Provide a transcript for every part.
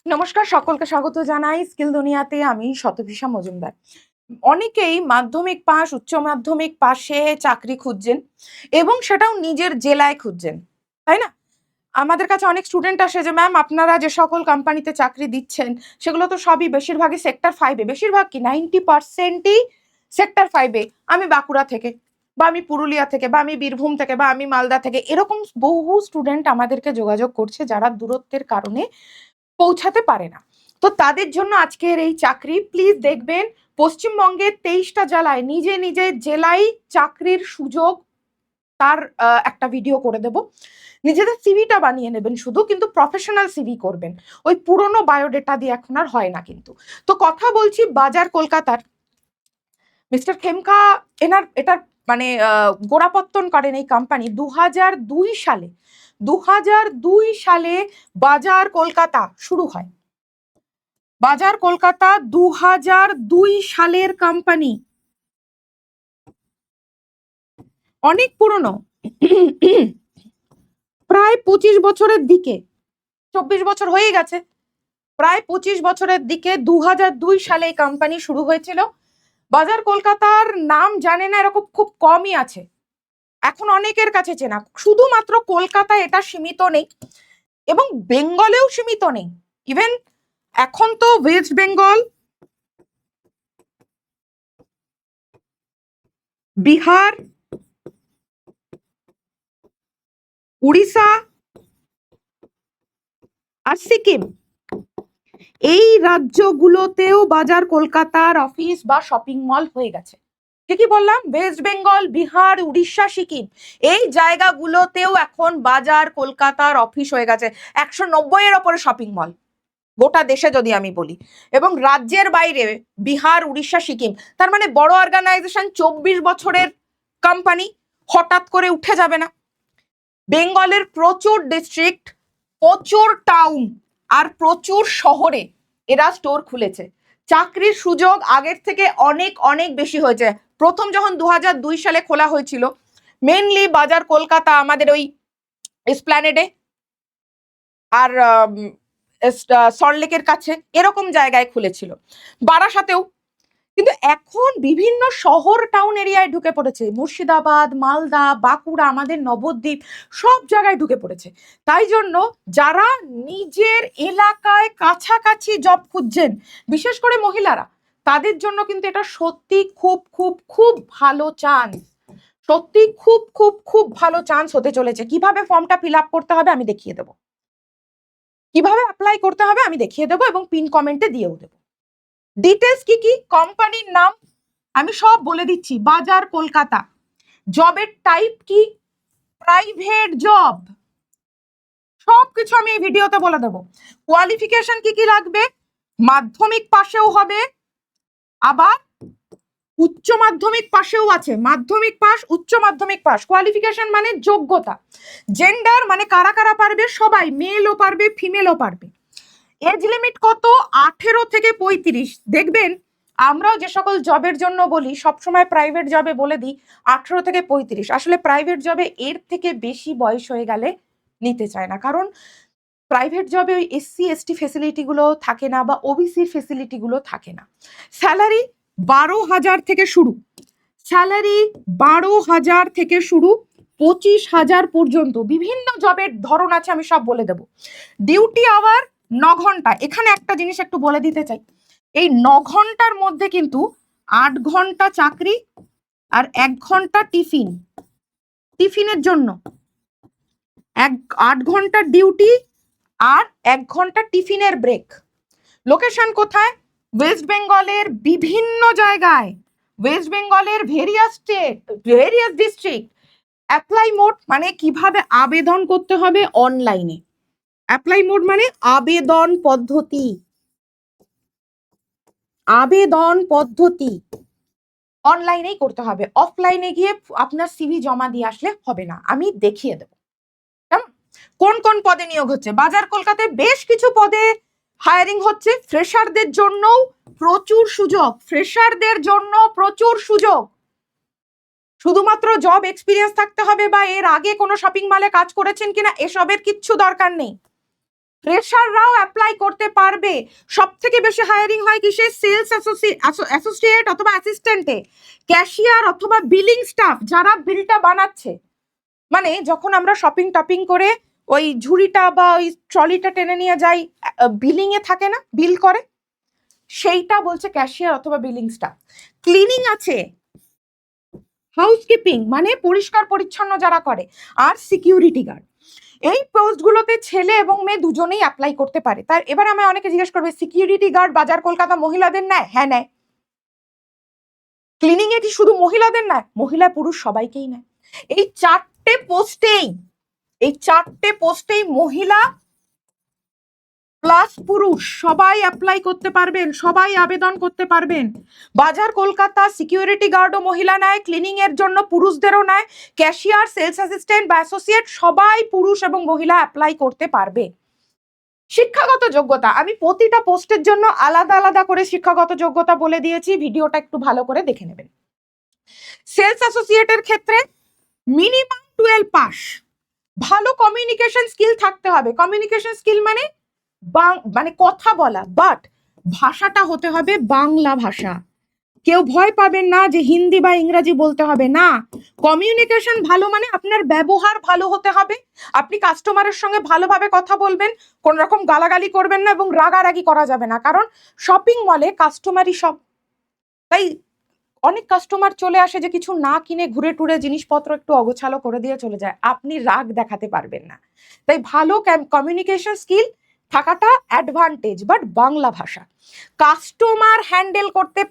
নমস্কার, সকলকে স্বাগত জানাই স্কিল দুনিয়াতে। আমি শতভিষা মজুমদার। অনেকেই মাধ্যমিক পাস, উচ্চ মাধ্যমিক পাশে চাকরি খুঁজছেন এবং সেটাও নিজের জেলায় খুঁজছেন, তাই না? আমাদের কাছে অনেক স্টুডেন্ট আসে যে ম্যাম আপনারা যে সকল কোম্পানিতে চাকরি দিচ্ছেন সেগুলো তো সবই বেশিরভাগই সেক্টর 5-এ, বেশিরভাগ কি 90%ই সেক্টর 5-এ। আমি বাঁকুড়া থেকে, বা আমি পুরুলিয়া থেকে, বা আমি বীরভূম থেকে, বা আমি মালদা থেকে, এরকম বহু স্টুডেন্ট আমাদেরকে যোগাযোগ করছে যারা দূরত্বের কারণে পৌঁছাতে পারে না। তো তাদের জন্য আজকের এই চাকরি। প্লিজ দেখবেন, পশ্চিমবঙ্গের 23টা জেলায় নিজে নিজে জেলায় চাকরির সুযোগ, তার একটা ভিডিও করে দেব। নিজেদের সিভিটা বানিয়ে নেবেন শুধু, কিন্তু প্রফেশনাল সিভি করবেন, ওই পুরনো বায়োডেটা দিয়ে এখন আর হয় না কিন্তু। তো কথা বলছি বাজার কলকাতার মিস্টার খেমকা। এটার মানে গোড়াপত্তন করেন এই কোম্পানি 2002 সালে। 2002 সালে বাজার কলকাতা শুরু হয়। বাজার কলকাতা 2002 সালের কোম্পানি, অনেক পুরনো। প্রায় 25 বছরের দিকে, 24 বছর হয়ে গেছে, প্রায় 25 বছরের দিকে 2002 সালে এই কোম্পানি শুরু হয়েছিল। বাজার কলকাতার নাম জানে না এরকম খুব কমই আছে, এখন অনেকের কাছে চেনা। শুধুমাত্র কলকাতায় এটা সীমিত নেই এবং বেঙ্গলেও সীমিত নেই। ইভেন এখন তো ওয়েস্ট বেঙ্গল, বিহার, উড়িষ্যা আর সিকিম, এই রাজ্যগুলোতেও বাজার কলকাতার অফিস বা শপিং মল হয়ে গেছে। কি বললাম? ওয়েস্ট বেঙ্গল, বিহার, উড়িষ্যা, সিকিম, এই জায়গাগুলোতেও এখন বাজার কলকাতার অফিস হয়ে গেছে। 190-এর ওপরে শপিং মল গোটা দেশে যদি আমি বলি, এবং রাজ্যের বাইরে বিহার, উড়িষ্যা, সিকিম। তার মানে বড় অর্গানাইজেশন, 24 বছরের কোম্পানি হঠাৎ করে উঠে যাবে না। বেঙ্গলের প্রচুর ডিস্ট্রিক্ট, প্রচুর টাউন আর প্রচুর শহরে এরা স্টোর খুলেছে। চাকরির সুযোগ আগের থেকে অনেক অনেক বেশি হয়েছে। প্রথম যখন 2002 সালে খোলা হয়েছিল, মেনলি বাজার কলকাতা আমাদের ওই এসপ্ল্যানেডে আর সল্টলেকের কাছে এরকম জায়গায় খুলেছিল, বারাসাতেও। কিন্তু এখন বিভিন্ন শহর টাউন এরিয়ায় ঢুকে পড়েছে, মুর্শিদাবাদ, মালদা, বাঁকুড়া, আমাদের নবদ্বীপ, সব জায়গায় ঢুকে পড়েছে। তাই জন্য যারা নিজের এলাকায় কাছাকাছি জব খুঁজছেন, বিশেষ করে মহিলারা, তাদের জন্য কিন্তু এটা সত্যি খুব খুব খুব ভালো চান্স। সত্যি খুব খুব খুব ভালো চান্স হতে চলেছে। কিভাবে ফর্মটা ফিল আপ করতে হবে আমি দেখিয়ে দেবো, কিভাবে অ্যাপ্লাই করতে হবে আমি দেখিয়ে দেবো, এবং পিন কমেন্টে দিয়েও দেবো। ডিটেলস কি কি, কোম্পানির নাম আমি সব বলে দিচ্ছি। বাজার কলকাতা। জবের টাইপ কি, প্রাইভেট জব, সবকিছু আমি এই ভিডিওতে বলে দেবো। কোয়ালিফিকেশন কি কি লাগবে, মাধ্যমিক পাশেও হবে, আবার উচ্চ মাধ্যমিক পাশেও আছে। মাধ্যমিক পাস, উচ্চ মাধ্যমিক পাস। কোয়ালিফিকেশন মানে যোগ্যতা। জেন্ডার মানে কারা কারা পারবে, সবাই, মেলও পারবে, ফিমেলও পারবে। এজ লিমিট কত, 18 থেকে 35। দেখবেন আমরাও যে সকল জবের জন্য বলি, সবসময় প্রাইভেট জবে বলে দিই 18 থেকে 35। আসলে প্রাইভেট জবে এর থেকে বেশি বয়স হয়ে গেলে নিতে চায় না, কারণ প্রাইভেট জবে ওই SC ST ফেসিলিটিগুলো থাকে না, বা ওবিসির ফেসিলিটিগুলো থাকে না। স্যালারি 12,000 থেকে শুরু, স্যালারি 12,000 থেকে শুরু 25,000 পর্যন্ত। বিভিন্ন জবের ধরন আছে, আমি সব বলে দেব। ডিউটি আওয়ার 9 ঘন্টা। এখানে একটা জিনিস একটু বলে দিতে চাই, এই 9 ঘন্টার মধ্যে কিন্তু 8 ঘন্টা চাকরি আর 1 ঘন্টা টিফিন, টিফিনের জন্য 8 ঘন্টা ডিউটি আর 1 ঘন্টা টিফিনের ব্রেক। লোকেশন কোথায়? ওয়েস্ট বেঙ্গলের বিভিন্ন জায়গায়, ওয়েস্ট বেঙ্গলের various state, various district. Apply mode মানে কিভাবে আবেদন করতে হবে, অনলাইনে। অ্যাপ্লাই মোড মানে আবেদন পদ্ধতি, আবেদন পদ্ধতি অনলাইনেই করতে হবে। অফলাইনে গিয়ে আপনার সিভি জমা দিয়ে আসলে হবে না, আমি দেখিয়ে দেবো। কোন কোন পদে নিয়োগ হচ্ছে? বাজার কলকাতায় বেশ কিছু পদে হায়ারিং হচ্ছে। ফ্রেশারদের জন্যও প্রচুর সুযোগ, ফ্রেশারদের জন্য প্রচুর সুযোগ। শুধুমাত্র জব এক্সপিরিয়েন্স থাকতে হবে বা এর আগে কোনো শপিং মলে কাজ করেছেন কিনা এসবের কিচ্ছু দরকার নেই। ফ্রেশাররাও অ্যাপ্লাই করতে পারবে। সব থেকে বেশি হায়ারিং হয় কিসে? সেলস অ্যাসোসিয়েট অথবা অ্যাসিস্ট্যান্টে, ক্যাশিয়ার অথবা বিলিং স্টাফ, যারা বিলটা বানাচ্ছে। মানে যখন আমরা শপিং টপিং করে ওই ঝুড়িটা বা ওই ট্রলিটা টেনে নিয়ে যাই, বিলিং এ থাকে না, বিল করে, সেইটা বলছে ক্যাশিয়ার অথবা বিলিং স্টাফ। ক্লিনিং আছে, হাউসকিপিং মানে পরিষ্কার পরিচ্ছন্ন যারা করে, আর সিকিউরিটি গার্ড। এই পোস্টগুলোতে ছেলে এবং মেয়ে দুজনেই অ্যাপ্লাই করতে পারে। তার এবার আমি অনেকে জিজ্ঞেস করবে, সিকিউরিটি গার্ড বাজার কলকাতা মহিলাদের নেয়? হ্যাঁ নেয়। ক্লিনিং এ কি শুধু মহিলাদের নেয়? মহিলা পুরুষ সবাইকেই নেয়। এই চারটে পোস্টেই মহিলা প্লাস পুরুষ সবাই অ্যাপ্লাই করতে পারবেন, সবাই আবেদন করতে পারবেন। বাজার কলকাতা সিকিউরিটি গার্ডও মহিলা নেয়, ক্লিনিং এর জন্য পুরুষদেরও নেয়, ক্যাশিয়ার, সেলস অ্যাসিস্ট্যান্ট বা অ্যাসোসিয়েট সবাই পুরুষ এবং মহিলা অ্যাপ্লাই করতে পারবে। শিক্ষাগত যোগ্যতা আমি প্রতিটা পোস্টের জন্য আলাদা আলাদা করে শিক্ষাগত যোগ্যতা বলে দিয়েছি, ভিডিওটা একটু ভালো করে দেখে নেবেন। সেলস অ্যাসোসিয়েটের ক্ষেত্রে মিনিমাম 12 পাস, ভালো কমিউনিকেশন স্কিল থাকতে হবে। কমিউনিকেশন স্কিল মানে মানে কথা বলা, বাট ভাষাটা হতে হবে বাংলা ভাষা। কেউ ভয় পাবেন না যে হিন্দি বা ইংরাজি বলতে হবে না। কমিউনিকেশন ভালো মানে আপনার ব্যবহার ভালো হতে হবে, আপনি কাস্টমারের সঙ্গে ভালোভাবে কথা বলবেন, কোন রকম গালাগালি করবেন না এবং রাগারাগি করা যাবে না, কারণ শপিং মলে কাস্টমারই সব। তাই অনেক কাস্টমার চলে আসে যে কিছু না কিনে ঘুরে টুরে জিনিসপত্র একটু অগোছালো করে দিয়ে চলে যায়, আপনি রাগ দেখাতে পারবেন না। তাই ভালো কমিউনিকেশন স্কিল থাকাটা অ্যাডভান্টেজ, বাট বাংলা ভাষা। কাস্টমার হ্যান্ডেল করতে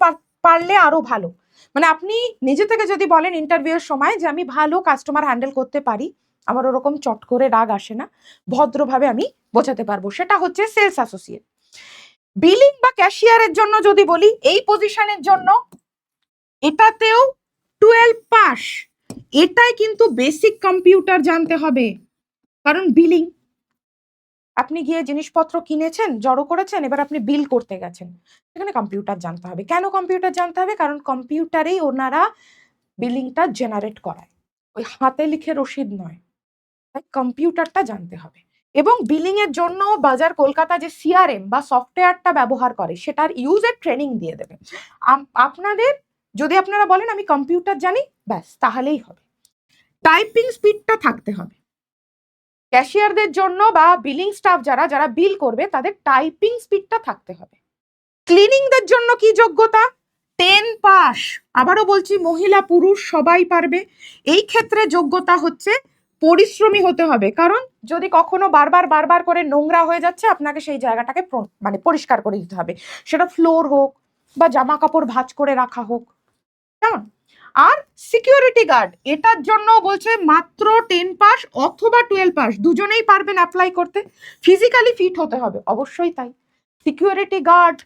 পারলে আরো ভালো। মানে আপনি নিজে থেকে যদি বলেন ইন্টারভিউর সময় যে আমি ভালো কাস্টমার হ্যান্ডেল করতে পারি, আমার ওরকম চট করে রাগ আসে না, ভদ্রভাবে আমি বোঝাতে পারবো, সেটা হচ্ছে সেলস অ্যাসোসিয়েট। বিলিং বা ক্যাশিয়ারের জন্য যদি বলি, এই পজিশনের জন্য এটাতেও 12 পাস। এটাই কিন্তু বেসিক কম্পিউটার জানতে হবে, কারণ বিলিং, আপনি গিয়ে জিনিসপত্র কিনেছেন, জড়ো করেছেন, এবার আপনি বিল করতে গেছেন, সেখানে কম্পিউটার জানতে হবে। কেন কম্পিউটার জানতে হবে? কারণ কম্পিউটারেই ওনারা বিলিংটা জেনারেট করায়, ওই হাতে লিখে রসিদ নয়। তাই কম্পিউটারটা জানতে হবে। এবং বিলিং এর জন্য বাজার কলকাতা যে সিআরএম বা সফটওয়্যারটা ব্যবহার করে, সেটার ইউজের ট্রেনিং দিয়ে দেবে আপনাদের। যদি আপনারা বলেন আমি কম্পিউটার জানি, ব্যাস তাহলেই হবে। টাইপিং স্পিডটা থাকতে হবে। ক্যাশিয়ারদের জন্য বা বিলিং স্টাফ যারা যারা বিল করবে, তাদের টাইপিং স্পিডটা থাকতে হবে। ক্লিনিংদের জন্য কি যোগ্যতা? 10 পাস। আবারও বলছি, মহিলা পুরুষ সবাই পারবে। এই ক্ষেত্রে যোগ্যতা হচ্ছে পরিশ্রমী হতে হবে, কারণ যদি কখনো বারবার বারবার করে নোংরা হয়ে যাচ্ছে, আপনাকে সেই জায়গাটাকে মানে পরিষ্কার করে দিতে হবে, সেটা ফ্লোর হোক বা জামা কাপড় ভাঁজ করে রাখা হোক, কেমন। আর সিকিউরিটি গার্ড, এটার জন্য বলছে মাত্র 10 পাস অথবা 12 পাস, দুজনেই পারবেন অ্যাপ্লাই করতে। ফিজিক্যালি ফিট হতে হবে, অবশ্যই তাই। সিকিউরিটি গার্ড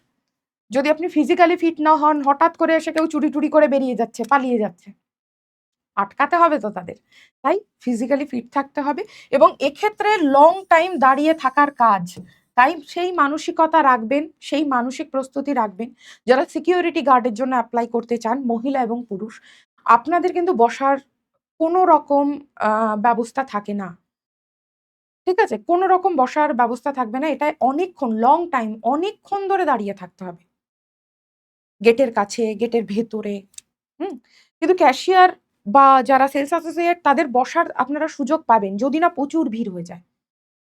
যদি আপনি ফিজিক্যালি ফিট না হন, হঠাৎ করে এসে কেউ চুরি টুরি করে বেরিয়ে যাচ্ছে, পালিয়ে যাচ্ছে, আটকাতে হবে তো তাদের। তাই ফিজিক্যালি ফিট থাকতে হবে, এবং এক্ষেত্রে লং টাইম দাঁড়িয়ে থাকার কাজ, তাই সেই মানসিকতা রাখবেন, সেই মানসিক প্রস্তুতি রাখবেন। যারা সিকিউরিটি গার্ডের জন্য অ্যাপ্লাই করতে চান, মহিলা এবং পুরুষ, আপনাদের কিন্তু বসার কোনো রকম ব্যবস্থা থাকে না, ঠিক আছে? কোনো রকম বসার ব্যবস্থা থাকবে না, এটা অনেকক্ষণ, লং টাইম, অনেকক্ষণ ধরে দাঁড়িয়ে থাকতে হবে গেটের কাছে, গেটের ভেতরে। কিন্তু ক্যাশিয়ার বা যারা সেলস অ্যাসোসিয়েট, তাদের বসার আপনারা সুযোগ পাবেন যদি না প্রচুর ভিড় হয়ে যায়।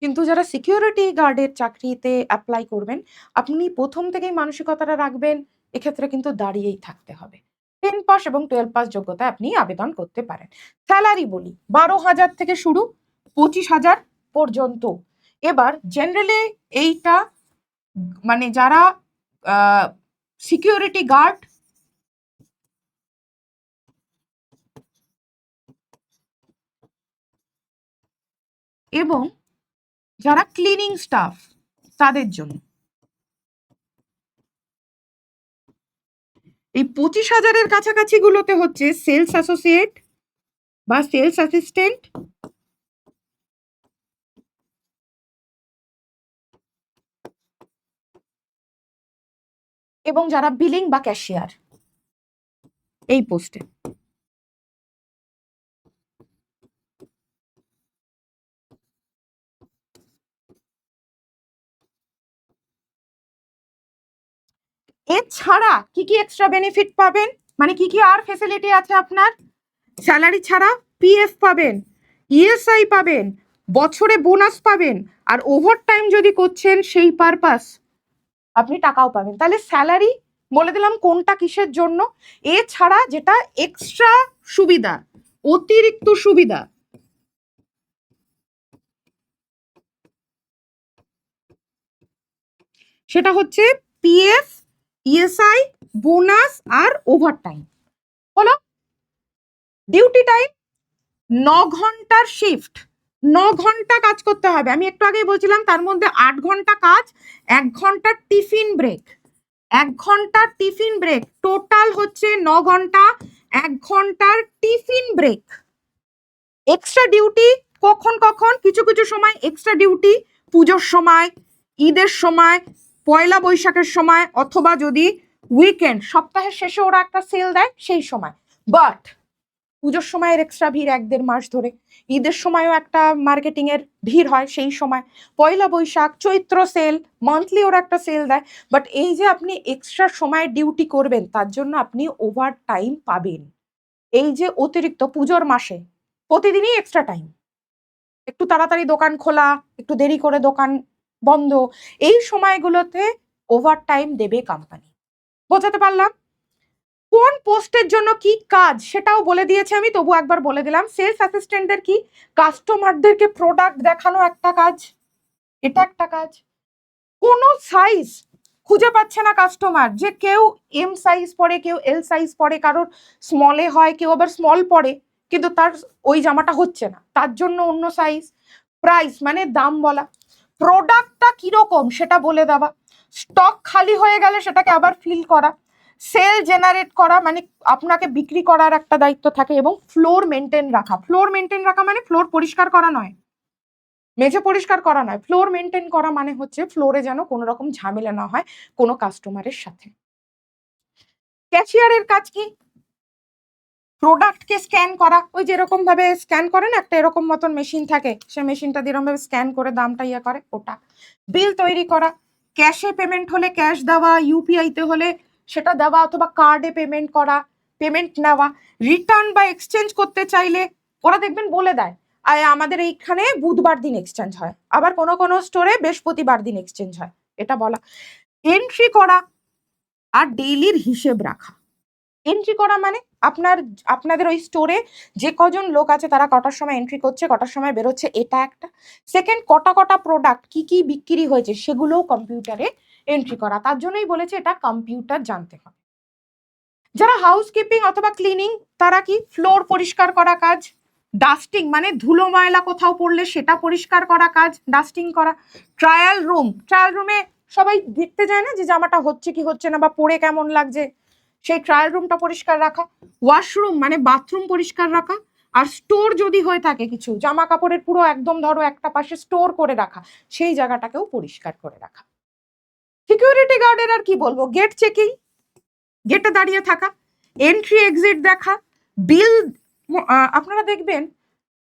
কিন্তু যারা সিকিউরিটি গার্ডের চাকরিতে অ্যাপ্লাই করবেন, আপনি প্রথম থেকেই মানসিকতাটা রাখবেন, এক্ষেত্রে কিন্তু দাঁড়িয়েই থাকতে হবে। 10 পাস এবং 12 পাস যোগ্যতা আপনি আবেদন করতে পারেন। স্যালারি বলি, 12,000 থেকে শুরু, 25,000 পর্যন্ত। এবার জেনারেলি এইটা মানে যারা সিকিউরিটি গার্ড এবং যারা ক্লিনিং স্টাফ, তাদের জন্য এই 25,000-এর কাছাকাছি গুলোতে হচ্ছে সেলস অ্যাসোসিয়েট বা সেলস অ্যাসিস্ট্যান্ট, এবং যারা বিলিং বা ক্যাশিয়ার, এই পোস্টে। এছাড়া কি কি এক্সট্রা বেনিফিট পাবেন, মানে কি কি আর ফেসিলিটি আছে আপনার? স্যালারি ছাড়া পিএফ পাবেন, ইএসআই পাবেন, বছরে বোনাস পাবেন, আর ওভারটাইম যদি করছেন সেই পারপাস আপনি টাকাও পাবেন। তাহলে স্যালারি বলে দিলাম কোনটা কিসের জন্য। এছাড়া যেটা এক্সট্রা সুবিধা, অতিরিক্ত সুবিধা, সেটা হচ্ছে পিএফ, ইএসআই, বোনাস আর ওভারটাইম। হলো ডিউটি টাইম 9 ঘন্টার শিফট, 9 ঘন্টা কাজ করতে হবে। আমি একটু আগেই বলছিলাম তার মধ্যে 8 ঘন্টা কাজ, 1 ঘন্টার টিফিন ব্রেক, 1 ঘন্টার টিফিন ব্রেক, টোটাল হচ্ছে 9 ঘন্টা, 1 ঘন্টার টিফিন ব্রেক। এক্সট্রা ডিউটি কখন কখন, কিছু কিছু সময় এক্সট্রা ডিউটি পুজোর সময়, ঈদের সময়, পয়লা বৈশাখের সময়, অথবা যদি উইকেন্ড সপ্তাহের শেষে ওরা একটা সেল দেয় সেই সময়। বাট পুজোর সময়ের এক্সট্রা ভিড় 1-1.5 মাস ধরে, ঈদের সময়ও একটা মার্কেটিং এর ভিড় হয় সেই সময়, পয়লা বৈশাখ, চৈত্র সেল, মান্থলি ওরা একটা সেল দেয়। বাট এই যে আপনি এক্সট্রা সময় ডিউটি করবেন তার জন্য আপনি ওভার টাইম পাবেন। এই যে অতিরিক্ত পুজোর মাসে প্রতিদিনই এক্সট্রা টাইম, একটু তাড়াতাড়ি দোকান খোলা, একটু দেরি করে দোকান বন্ধ, এই সময়গুলোতে ওভার টাইম দেবে কোম্পানি। বোঝাতে পারলাম? কোন পোস্টের জন্য কি কাজ সেটাও বলে দিয়েছে আমি, তবু একবার বলে দিলাম। সেলস অ্যাসিস্ট্যান্টদের কি, কাস্টমারদেরকে প্রোডাক্ট দেখানো একটা কাজ, এটা একটা কাজ। কোন সাইজ খুঁজে পাচ্ছে না কাস্টমার, যে কেউ এম সাইজ পরে, কেউ এল সাইজ পরে, কারোর স্মলে হয়, কেউ আবার স্মল পরে, কিন্তু তার ওই জামাটা হচ্ছে না, তার জন্য অন্য সাইজ। প্রাইস মানে দাম বলা, প্রোডাক্টটা কিরকম সেটা বলে দেওয়া, স্টক খালি হয়ে গেলে সেটাকে আবার ফিল করা, সেল জেনারেট করা, মানে আপনাকে বিক্রি করার একটা দায়িত্ব থাকে, এবং ফ্লোর মেনটেন রাখা। ফ্লোর মেনটেন রাখা মানে ফ্লোর পরিষ্কার করা নয়, মেঝে পরিষ্কার করা নয়, ফ্লোর মেনটেন করা মানে হচ্ছে ফ্লোরে যেন কোনো রকম ঝামেলা না হয় কোনো কাস্টমারের সাথে। ক্যাশিয়ারের কাজ কি, প্রোডাক্টকে স্ক্যান করা, ওই যেরকম ভাবে স্ক্যান করে না, একটা এরকম মতন মেশিন থাকে, সে মেশিনটা যেরকম ভাবে স্ক্যান করে দামটা ইয়ে করে, ওটা। বিল তৈরি করা, ক্যাশে পেমেন্ট হলে ক্যাশ দেওয়া, ইউপিআই তে হলে সেটা দেওয়া, অথবা কার্ডে পেমেন্ট করা, পেমেন্ট নেওয়া, রিটার্ন বা এক্সচেঞ্জ করতে চাইলে ওরা দেখবেন বলে দেয়, আর আমাদের এইখানে বুধবার দিন এক্সচেঞ্জ হয়, আবার কোনো কোনো স্টোরে বৃহস্পতিবার দিন এক্সচেঞ্জ হয়, এটা বলা। এন্ট্রি করা আর ডেইলির হিসেব রাখা। এন্ট্রি করা মানে আপনাদের ওই স্টোরে যে কজন লোক আছে তারা কটার সময় এন্ট্রি করছে, কটার সময় বেরোচ্ছে, এটা একটা। সেকেন্ড, কটা কটা প্রোডাক্ট কি কি বিক্রি হয়েছে সেগুলোও কম্পিউটারে এন্ট্রি করা, তার জন্যই বলেছে এটা কম্পিউটার জানতে হবে। যারা হাউসকিপিং অথবা ক্লিনিং, তারা কি ফ্লোর পরিষ্কার করা কাজ, ডাস্টিং মানে ধুলো ময়লা কোথাও পড়লে সেটা পরিষ্কার করা কাজ, ডাস্টিং করা। ট্রায়াল রুম, ট্রায়াল রুমে সবাই দেখতে যায় না যে জামাটা হচ্ছে কি হচ্ছে না বা পরে কেমন লাগছে, সেই ট্রায়াল রুমটা পরিষ্কার রাখা। ওয়াশরুম মানে বাথরুম পরিষ্কার রাখা। আর স্টোর যদি হয়ে থাকে কিছু জামা কাপড়ের পুরো একদম ধরো একটা পাশে স্টোর করে রাখা, সেই জায়গাটাকেও পরিষ্কার করে রাখা। সিকিউরিটি গার্ডের আর কি বলবো, গেট চেকিং, গেটে দাঁড়িয়ে থাকা, এন্ট্রি এক্সিট দেখা, বিল। আপনারা দেখবেন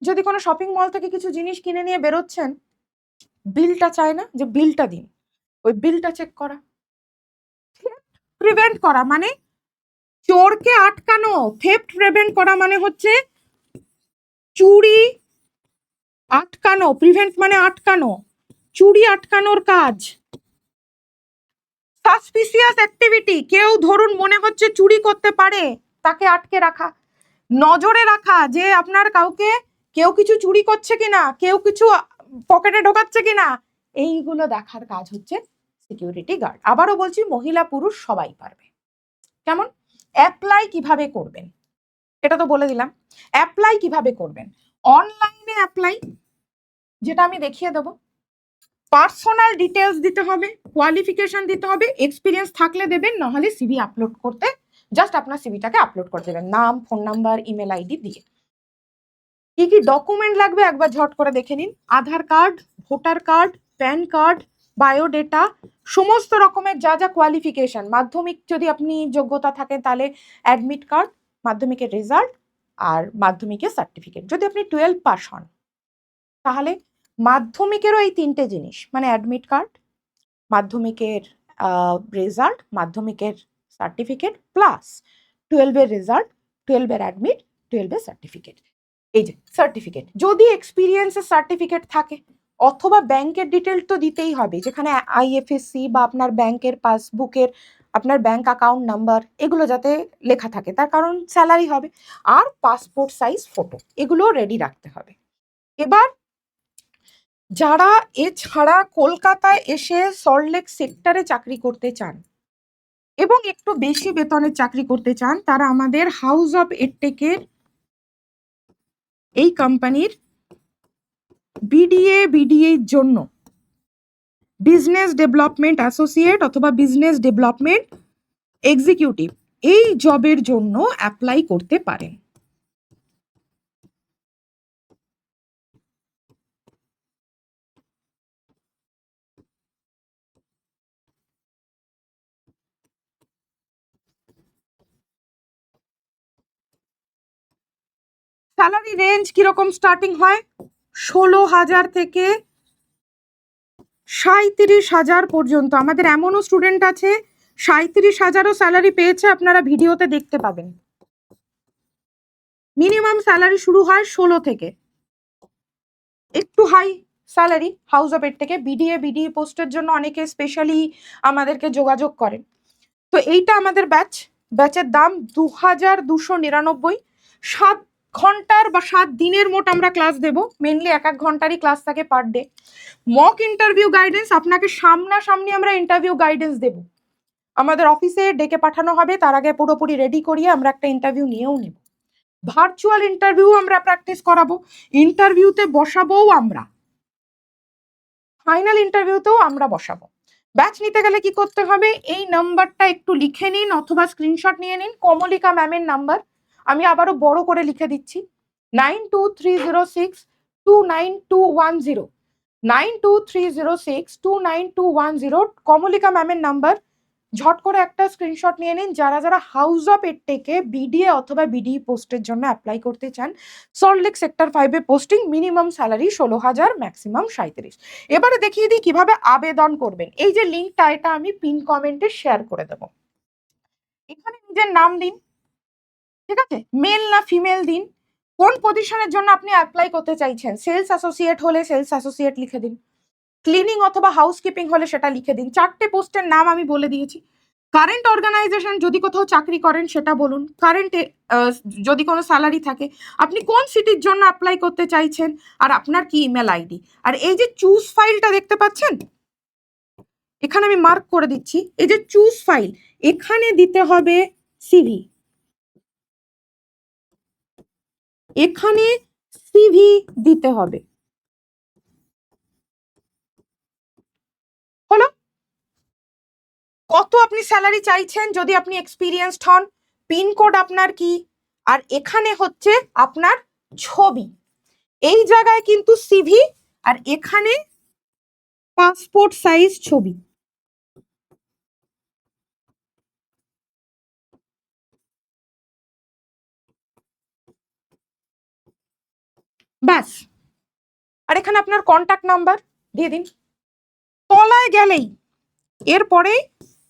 যদি কোনো শপিং মল থেকে কিছু জিনিস কিনে নিয়ে বেরোচ্ছেন, বিলটা চায় না যে বিলটা দিন, ওই বিলটা চেক করা। প্রিভেন্ট করা মানে চোরকে আটকানো, থেফট প্রিভেন্ট করা মানে হচ্ছে চুরি আটকানো, প্রিভেন্ট মানে আটকানো, চুরি আটকানোর কাজ। সাসপিসিয়াস অ্যাক্টিভিটি, কেউ ধরুন মনে হচ্ছে চুরি করতে পারে, তাকে আটকে রাখা, নজরে রাখা যে আপনার কাউকে কেউ কিছু চুরি করছে কিনা, কেউ কিছু পকেটে ঢোকাচ্ছে কিনা, এইগুলো দেখার কাজ হচ্ছে সিকিউরিটি গার্ড। আবারও বলছি, মহিলা পুরুষ সবাই পারবে। কেমন? অ্যাপ্লাই কিভাবে করবেন এটা তো বলে দিলাম। অ্যাপ্লাই কিভাবে করবেন, অনলাইনে অ্যাপ্লাই, যেটা আমি দেখিয়ে দেবো। পার্সোনাল ডিটেলস দিতে হবে, কোয়ালিফিকেশন দিতে হবে, এক্সপিরিয়েন্স থাকলে দেবেন, নাহলে সিভি আপলোড করতে জাস্ট আপনার সিভিটাকে আপলোড করে দেবেন, নাম, ফোন নাম্বার, ইমেল আইডি দিয়ে। কি কি ডকুমেন্ট লাগবে একবার ঝট করে দেখে নিন। Aadhaar card, voter card, PAN card, biodata, সমস্ত রকমের যা যা কোয়ালিফিকেশন, মাধ্যমিক যদি আপনি যোগ্যতা থাকে তাহলে অ্যাডমিট কার্ড, মাধ্যমিকের রেজাল্ট, আর মাধ্যমিকের সার্টিফিকেট। যদি আপনি 12 পাস হন তাহলে মাধ্যমিকেরও এই 3টে জিনিস, মানে অ্যাডমিট কার্ড, মাধ্যমিকের রেজাল্ট, মাধ্যমিকের সার্টিফিকেট প্লাস 12-এর রেজাল্ট, 12-এর অ্যাডমিট, 12-এর সার্টিফিকেট। এই যে সার্টিফিকেট, যদি এক্সপিরিয়েন্সের সার্টিফিকেট থাকে অথবা ব্যাংকের ডিটেল তো দিতেই হবে, যেখানে আইএফএসসি বা আপনার ব্যাংকের পাসবুকের আপনার ব্যাংক অ্যাকাউন্ট নাম্বার এগুলো যাতে লেখা থাকে, তার কারণ স্যালারি হবে। আর পাসপোর্ট সাইজ ফটো, এগুলো রেডি রাখতে হবে। এবার যারা এছাড়া কলকাতায় এসে সল্টলেক সেক্টরে চাকরি করতে চান এবং একটু বেশি বেতনের চাকরি করতে চান, তারা আমাদের হাউস অফ এডটেকের এই কোম্পানির বিডিএর জন্য বিজনেস ডেভেলপমেন্ট অ্যাসোসিয়েট অথবা বিজনেস ডেভেলপমেন্ট এক্সিকিউটিভ এই জবের জন্য অ্যাপ্লাই করতে পারেন। স্যালারি রেঞ্জ কিরকম স্টার্টিং হয়? 16,000 থেকে 37,000 পর্যন্ত। আমাদের এমনও স্টুডেন্ট আছে 37,000ও স্যালারি পেয়েছে, আপনারা ভিডিওতে দেখতে পাবেন। মিনিমাম স্যালারি শুরু হয় 16 থেকে। একটু হাই স্যালারি হাউস অফ এড থেকে বিডিএ পোস্টের জন্য অনেকে স্পেশালি আমাদেরকে যোগাযোগ করেন। তো এইটা আমাদের ব্যাচের দাম 2,299। 7 ঘন্টার বা 7 দিনের মোট আমরা ক্লাস দেব, মেনলি 1 ঘন্টারই ক্লাস থাকে per day. Mock interview guidance, আপনাকে সামনাসামনি আমরা ইন্টারভিউ গাইডেন্স দেব, আমাদের অফিসে ডেকে পাঠানো হবে, তার আগে পুরোপুরি রেডি করিয়ে আমরা একটা ইন্টারভিউ নিয়েও নেব। ভার্চুয়াল ইন্টারভিউ আমরা প্র্যাকটিস করাবো, ইন্টারভিউতে বসাবোও আমরা, ফাইনাল ইন্টারভিউতেও আমরা বসাবো। ব্যাচ নিতে গেলে কি করতে হবে? এই নাম্বারটা একটু লিখে নিন অথবা স্ক্রিনশট নিয়ে নিন, কমলিকা ম্যামের নাম্বার, আমি আবারও বড় করে লিখে দিচ্ছি, 9230629210, 9230629210 কমলিকা ম্যামের নাম্বার। ঝট করে একটা স্ক্রিনশট নিয়ে নিন যারা যারা হাউস অফ এডটেকে বিডিএ অথবা বিডিই পোস্টের জন্য অ্যাপ্লাই করতে চান। সল্টলেক সেক্টর 5-এ পোস্টিং, মিনিমাম স্যালারি 16,000, ম্যাক্সিমাম 37। এবারে দেখিয়ে দিই কিভাবে আবেদন করবেন। এই যে লিঙ্কটা, এটা আমি পিন কমেন্টে শেয়ার করে দেব। এখানে নিজের নাম দিন, ঠিক আছে, মেল না ফিমেল দিন, কোন পজিশনের জন্য আপনি অ্যাপ্লাই করতে চাইছেন। সেলস অ্যাসোসিয়েট হলে সেলস অ্যাসোসিয়েট লিখে দিন, ক্লিনিং অথবা হাউসকিপিং হলে সেটা লিখে দিন। 4টে পোস্টের নাম আমি বলে দিয়েছি। কারেন্ট অর্গানাইজেশন যদি কোথাও চাকরি করেন সেটা বলুন, কারেন্টে যদি কোনো স্যালারি থাকে, আপনি কোন সিটির জন্য অ্যাপ্লাই করতে চাইছেন, আর আপনার কি ইমেল আইডি। আর এই যে চুজ ফাইলটা দেখতে পাচ্ছেন, এখানে আমি মার্ক করে দিচ্ছি, এই যে চুজ ফাইল, এখানে দিতে হবে সিভি, এখানে সিভি দিতে হবে। হলো? কত আপনি স্যালারি চাইছেন যদি আপনি এক্সপিরিয়েন্সড হন, পিনকোড আপনার কি, আর এখানে হচ্ছে আপনার ছবি, এই জায়গায় কিন্তু সিভি, আর এখানে পাসপোর্ট সাইজ ছবি। ব্যাস, আর এখানে আপনার কন্ট্যাক্ট নাম্বার দিয়ে দিন। তলায় গেলেই এরপরে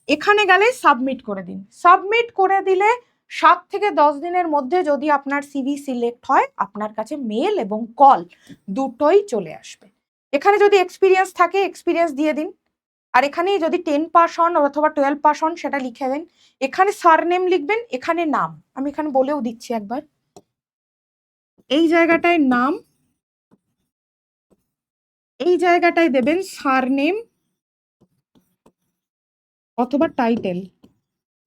এখানে গেলে সাবমিট করে দিন। সাবমিট করে দিলে 7 থেকে 10 দিনের মধ্যে যদি আপনার সিভি সিলেক্ট হয়, আপনার কাছে মেল এবং কল দুটোই চলে আসবে। এখানে যদি এক্সপিরিয়েন্স থাকে এক্সপিরিয়েন্স দিয়ে দিন, আর এখানে যদি 10 পাস হন অথবা 12 পাস হন সেটা লিখে দেন। এখানে সারনেম লিখবেন, এখানে নাম, আমি এখানে বলেও দিচ্ছি একবার, এই জায়গাটায় নাম, এই জায়গাটায় দেবেন সারনেম অথবা টাইটেল,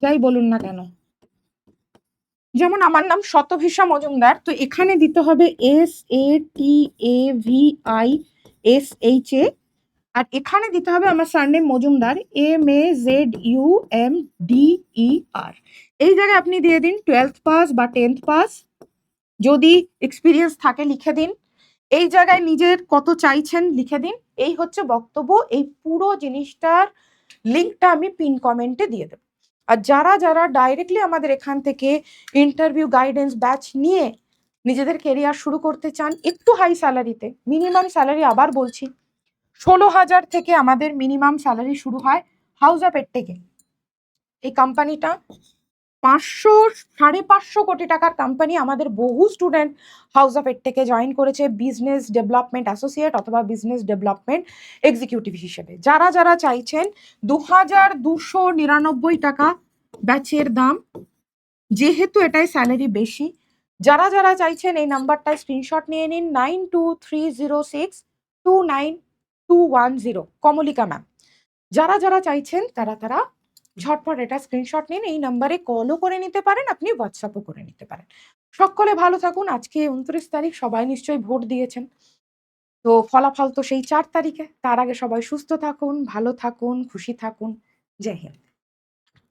যাই বলুন না কেন। যেমন আমার নাম শতভিষা মজুমদার, তো এখানে দিতে হবে SATAVISHA, আর এখানে দিতে হবে আমার সারনেম মজুমদার, MAZUMDER। এই জায়গায় আপনি দিয়ে দিন 12th পাস বা 10th পাস, যদি এক্সপিরিয়েন্স থাকে লিখে দিন। এই জায়গায় নিজের কত চাইছেন লিখে দিন। এই হচ্ছে বক্তব্য। এই পুরো জিনিসটার লিঙ্কটা আমি পিন কমেন্টে দিয়ে দেব। আর যারা যারা ডাইরেক্টলি আমাদের এখান থেকে ইন্টারভিউ গাইডেন্স ব্যাচ নিয়ে নিজেদের কেরিয়ার শুরু করতে চান একটু হাই স্যালারিতে, মিনিমাম স্যালারি আবার বলছি 16,000 থেকে আমাদের মিনিমাম স্যালারি শুরু হয়, হাউস অফ এডটেকে, এই কোম্পানিটা 500-550 কোটি টাকার কোম্পানি। আমাদের বহু স্টুডেন্ট হাউস অফ এডটেকে জয়েন করেছে বিজনেস ডেভেলপমেন্ট অ্যাসোসিয়েট অথবা বিজনেস ডেভেলপমেন্ট এক্সিকিউটিভ হিসেবে। যারা যারা চাইছেন 2299 টাকা ব্যাচের দাম, যেহেতু এটাই স্যালারি বেশি। যারা যারা চাইছেন এই নাম্বারটায় স্ক্রিনশট নিয়ে নিন, 9230629210, কমলিকা ম্যাম। যারা যারা চাইছেন তারা তারা ঝটপট এটা স্ক্রিনশট নিন, এই নাম্বারে কলও করে নিতে পারেন, আপনি হোয়াটসঅ্যাপও করে নিতে পারেন। সকলে ভালো থাকুন। আজকে 29 তারিখ, সবাই নিশ্চয়ই ভোট দিয়েছেন, তো ফলাফল তো সেই 4 তারিখে। তার আগে সবাই সুস্থ থাকুন, ভালো থাকুন, খুশি থাকুন। জয় হিন্দ।